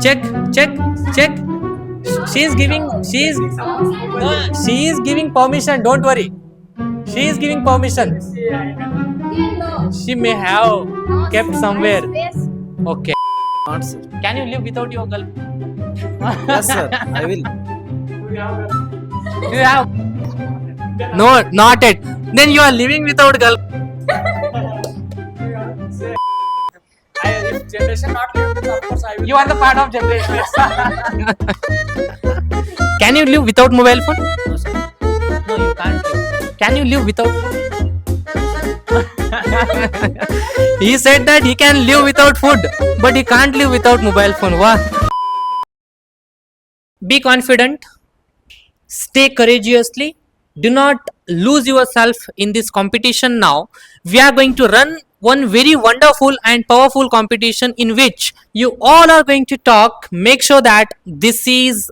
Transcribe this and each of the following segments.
check, check, check. She is giving. She is giving permission. Don't worry. She is giving permission. She may have kept somewhere. Okay. Not, sir. Can you live without your girl? Yes, sir. I will. You have? No, not it. Then you are living without girl. If generation not live, of course I will. You are the part of generation. Can you live without mobile phone? No, sir. No, you can't live. Can you live without food? He said that he can live without food, but he can't live without mobile phone. Wow. Be confident. Stay courageously. Do not lose yourself in this competition now. We are going to run one very wonderful and powerful competition in which you all are going to talk. Make sure that this is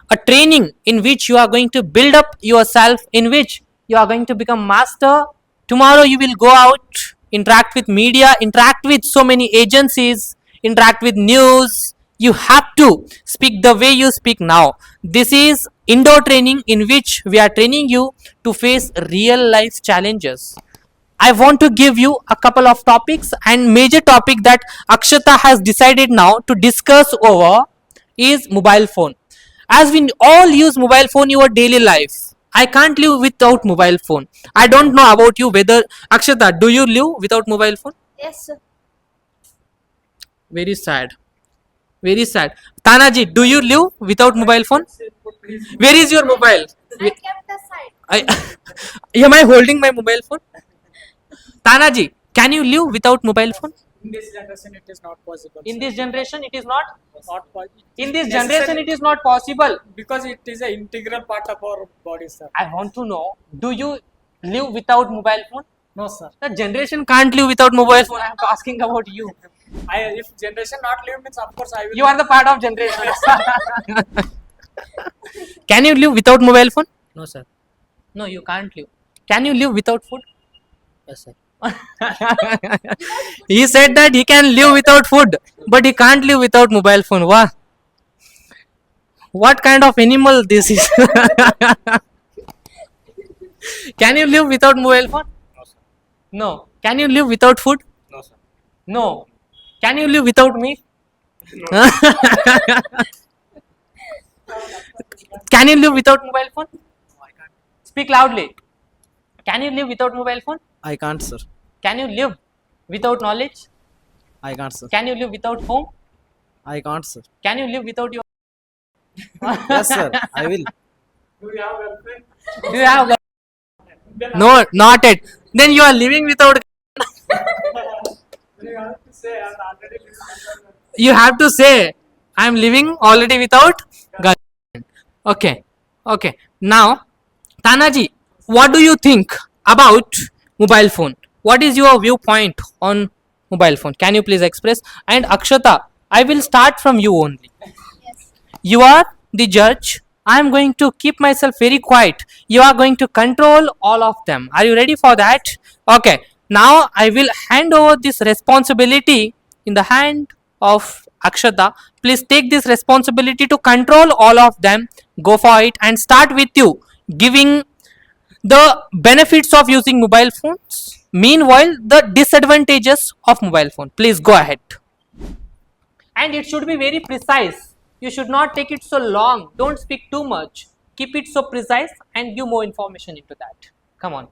a training in which you are going to build up yourself, in which you are going to become master. Tomorrow you will go out, interact with media, interact with so many agencies, interact with news. You have to speak the way you speak now. This is indoor training in which we are training you to face real life challenges. I want to give you a couple of topics, and major topic that Akshata has decided now to discuss over is mobile phone. As we all use mobile phone in your daily life, I can't live without mobile phone. I don't know about you whether Akshata, do you live without mobile phone? Yes, sir. Very sad. Very sad. Tanaji, do you live without mobile phone? Where is your mobile? I kept aside. Am I holding my mobile phone? Tanaji, can you live without mobile phone? In this generation, it is not possible. In this generation, it is not. not possible. In this generation, it is not possible. Because it is an integral part of our body, sir. I want to know, do you live without mobile phone? No, sir. The generation can't live without mobile phone. I am asking about you. If generation not live means, of course I will. You are the part of generation. Can you live without mobile phone? No, sir. No, you can't live. Can you live without food? Yes, sir. He said that he can live without food, but he can't live without mobile phone. Wow. What kind of animal this is? Can you live without mobile phone? No, sir. No. Can you live without food? No, sir. No. Can you live without me? Can you live without mobile phone? No, I can't. Speak loudly. Can you live without mobile phone? I can't, sir. Can you live without knowledge? I can't, sir. Can you live without home? I can't, sir. Can you live without your... Yes, sir. I will. Do you have girlfriend? Do you have... No, not it. Then you are living without... You have to say I am already living. You have to say, I am living already without girlfriend. Okay. Okay. Now, Tanaji, what do you think about mobile phone? What is your viewpoint on mobile phone? Can you please express? And Akshata, I will start from you only. Yes. You are the judge. I am going to keep myself very quiet. You are going to control all of them. Are you ready for that? Okay. Now I will hand over this responsibility in the hand of Akshata. Please take this responsibility to control all of them. Go for it and start with you giving the benefits of using mobile phones. Meanwhile, the disadvantages of mobile phone. Please go ahead. And it should be very precise. You should not take it so long. Don't speak too much. Keep it so precise and give more information into that. Come on.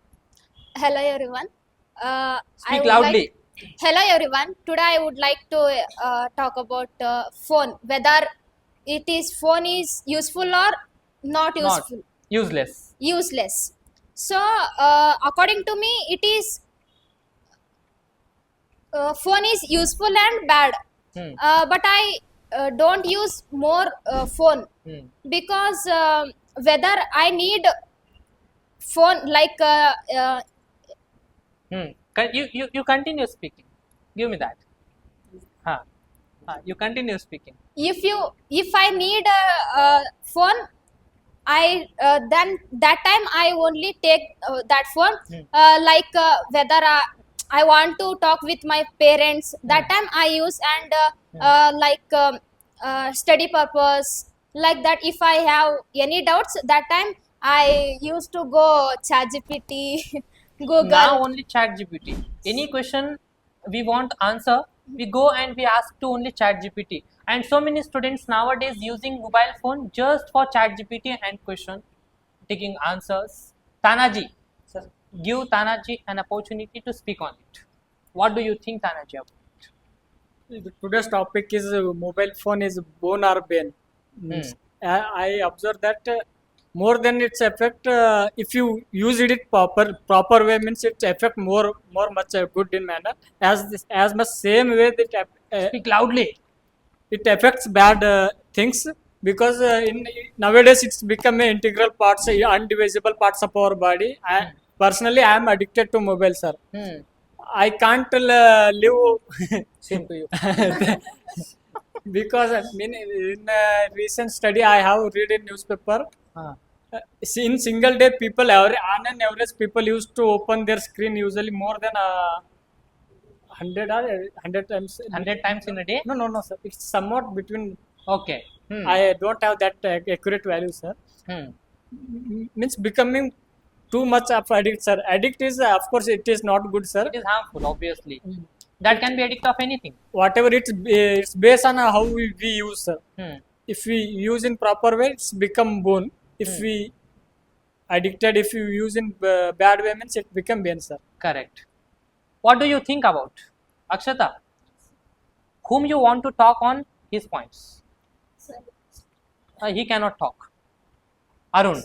Hello, everyone. Speak loudly. Hello, everyone. Today, I would like to talk about phone. Whether phone is useful or not useful. Not useless. Useless. So, according to me, it is phone is useful and bad. But I don't use more phone because whether I need phone like You continue speaking. Give me that. You continue speaking. if I need a phone, I then that time I only take that phone like whether I want to talk with my parents, that time I use, and like study purpose, like that. If I have any doubts, that time I used to go ChatGPT, Google. Now only chat GPT. Any question we want answer, we go and we ask to only chat GPT. And so many students nowadays using mobile phone just for chat GPT and question, taking answers. Tanaji, sir, give Tanaji an opportunity to speak on it. What do you think, Tanaji, about it? Today's topic is mobile phone is bone or bane. Means, I observe that more than its effect, if you use it proper way, means it affect more much good in manner. As much same way that Speak loudly. it affects bad things, because in nowadays it's become an integral parts, undivisible parts of our body. Personally, I am addicted to mobile, sir. I can't live Same to you. because in a recent study I have read in newspaper. In single day, people on an average, people used to open their screen usually more than 100 or 100 times. 100 times in a day? No, sir. It's somewhat between. Okay. I don't have that accurate value, sir. Means becoming too much of addict, sir. Addict is, of course, it is not good, sir. It is harmful, obviously. That can be addict of anything. Whatever it's based on how we use, sir. If we use in proper way, it's become bone. If we addicted, if you use in bad way, means it become bane, sir. Correct. What do you think about Akshata? Whom you want to talk on his points? He cannot talk. Arun.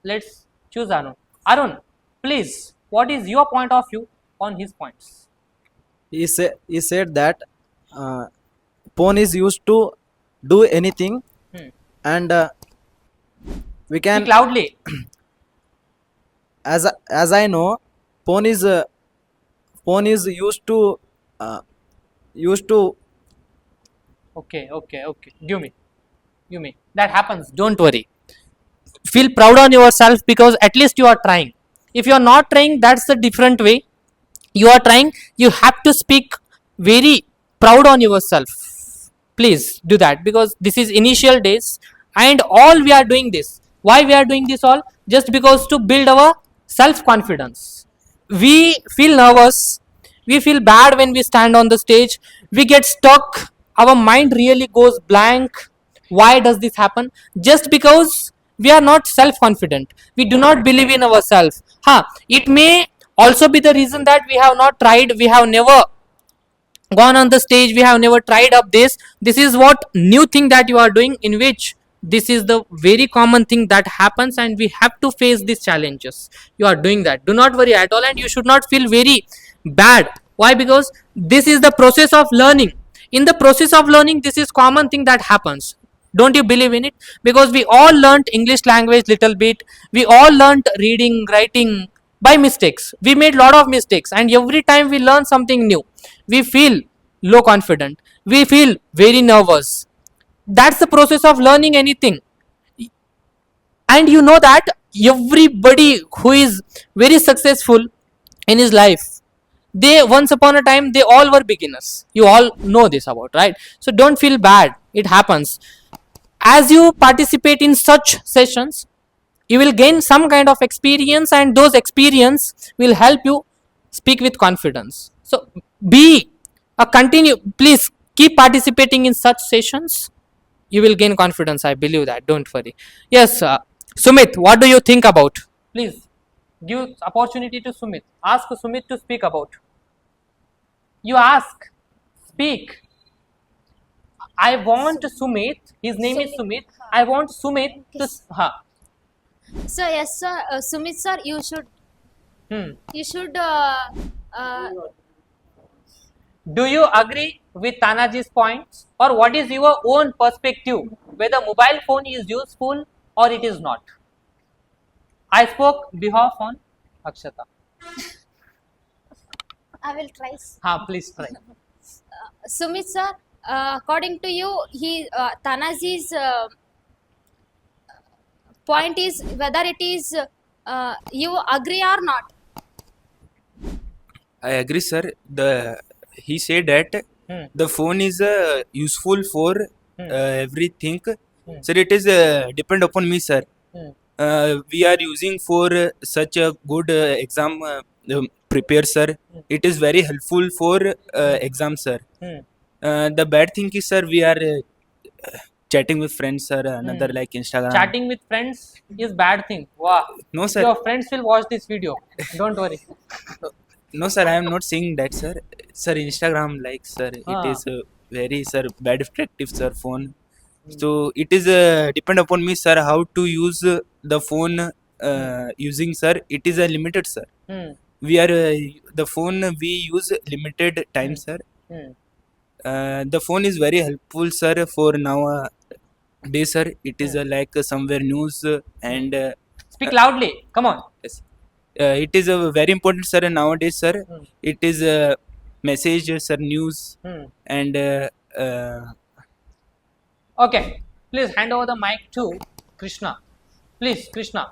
Let's choose Arun. Arun, please, what is your point of view on his points? He said that phone is used to do anything, and we can, Speak loudly. as I know, phone is used to Okay. Give me. That happens. Don't worry. Feel proud on yourself, because at least you are trying. If you are not trying, that's a different way. You are trying. You have to speak very proud on yourself. Please do that, because this is initial days, and all we are doing this. Why we are doing this all? Just because to build our self-confidence. We feel nervous. We feel bad when we stand on the stage. We get stuck. Our mind really goes blank. Why does this happen? Just because we are not self-confident. We do not believe in ourselves. It may also be the reason that we have not tried. We have never gone on the stage. We have never tried up this. This is what new thing that you are doing, in which this is the very common thing that happens, and we have to face these challenges. You are doing that. Do not worry at all, and you should not feel very bad. Why? Because this is the process of learning. In the process of learning, this is common thing that happens. Don't you believe in it? Because we all learnt English language little bit. We all learnt reading, writing by mistakes. We made lot of mistakes, and every time we learn something new, we feel low confident. We feel very nervous. That's the process of learning anything. And you know that everybody who is very successful in his life, they once upon a time, they all were beginners. You all know this about, right? So don't feel bad. It happens. As you participate in such sessions, you will gain some kind of experience, and those experience will help you speak with confidence. So continue. Please keep participating in such sessions. You will gain confidence. I believe that. Don't worry. Yes, Sumit, what do you think about? Please give opportunity to Sumit. Ask Sumit to speak about. You ask, speak. I want Sumit. His name is Sumit. I want Sumit to. So yes, sir. Sumit sir, you should. You should. Do you agree with Tanaji's points, or what is your own perspective whether mobile phone is useful or it is not? I spoke behalf on Akshata. I will try. Please try. Sumit sir, according to you, Tanaji's point is whether it is you agree or not. I agree, sir. He said that the phone is useful for everything. Sir, it is depend upon me, sir. We are using for such a good exam prepare, sir. It is very helpful for exam, sir. The bad thing is, sir, we are chatting with friends, sir. Another like Instagram. Chatting with friends is bad thing. Wow. No, sir. Your friends will watch this video. Don't worry. No, sir, I am not saying that, sir. Sir, Instagram, like, sir, Ah. it is very, sir, bad effective, sir, phone. So it is depend upon me, sir, how to use the phone using, sir. It is a limited, sir. Hmm. We are the phone we use limited time, sir. Hmm. The phone is very helpful, sir, for now day, sir. It is like somewhere news and Speak loudly. Come on. yes. It is very important, sir, nowadays, sir. It is message, sir, news Hmm. and Okay. Please hand over the mic to Krishna. Please, Krishna.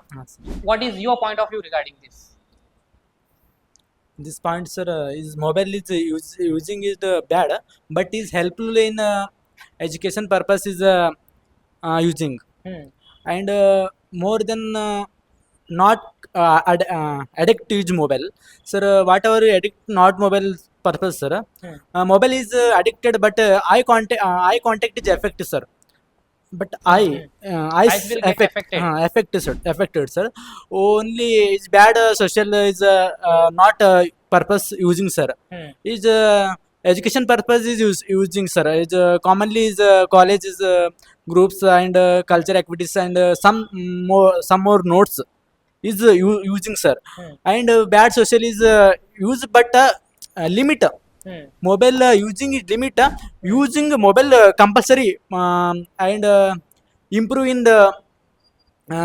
What is your point of view regarding this? This point, sir, is mobile is using is bad, but is helpful in education purpose is using, Hmm. and more than not addict to use mobile, sir. Whatever you addict not mobile purpose, sir. Mobile is addicted, but eye contact is affected, sir. But eyes Eyes will get affected. affected, sir. Only is bad social is not purpose using, sir. Is education purpose is using, sir. Is commonly is college is groups and culture activities and some more notes is using, sir. And bad social is used, but limit. Mobile using is limit. Using mobile compulsory and improve in the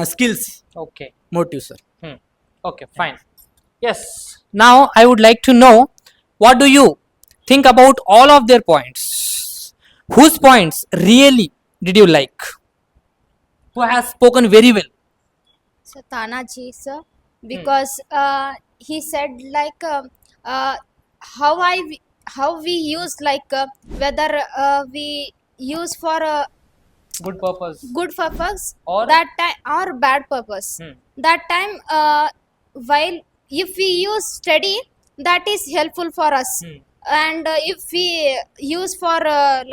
skills Okay. motive, sir. Okay, fine. Yes. Now I would like to know, what do you think about all of their points? Whose points really did you like? Who has spoken very well? So Tanaji, sir, because he said like how we use like whether we use for a Good purpose. good purpose Or- that time or bad purpose. That time while if we use study, that is helpful for us. And if we use for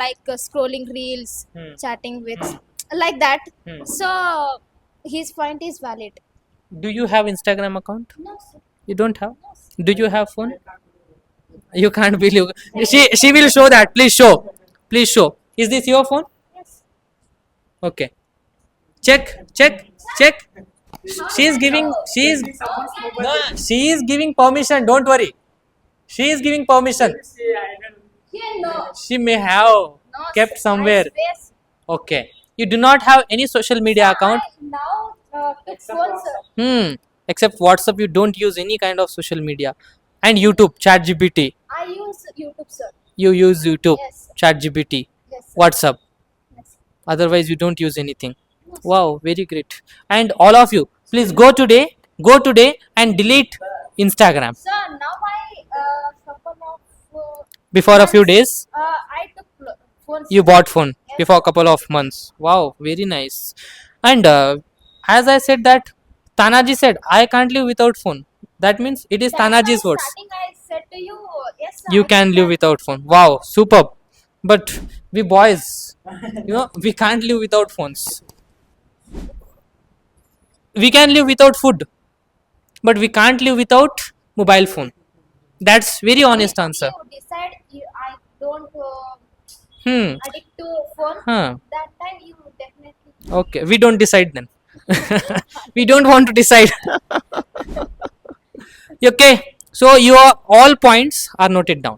like scrolling reels, chatting with like that, so his point is valid. Do you have Instagram account? No, sir. You don't have? Do you have phone? You can't believe. She will show that. Please show. Please show. Is this your phone? Yes. Okay. Check. She is giving permission. Don't worry. She is giving permission. Here, no. She may have No, kept sir. somewhere. I space. Okay. You do not have any social media account. I now took phone, sir. Except WhatsApp, you don't use any kind of social media. And YouTube, ChatGPT. I use YouTube, sir. You use YouTube, Yes, sir. ChatGPT, Yes, sir. WhatsApp. Yes. Otherwise, you don't use anything. Wow, very great. And all of you, please go today and delete Instagram. Sir, now I couple of Before a few days, I took phone. you bought phone before a couple of months. Wow, very nice. And as I said that, Tanaji said, I can't live without phone. That means it is Tanaji's words. Starting, I said to you, yes, sir. You can live without phone. Wow, superb. But we boys, we can't live without phones. We can live without food, but we can't live without mobile phone. That's very honest answer. You decide I don't Hmm. addict to phone. Huh. That time you definitely. Okay, we don't decide then. We don't want to decide. Okay, so your all points are noted down.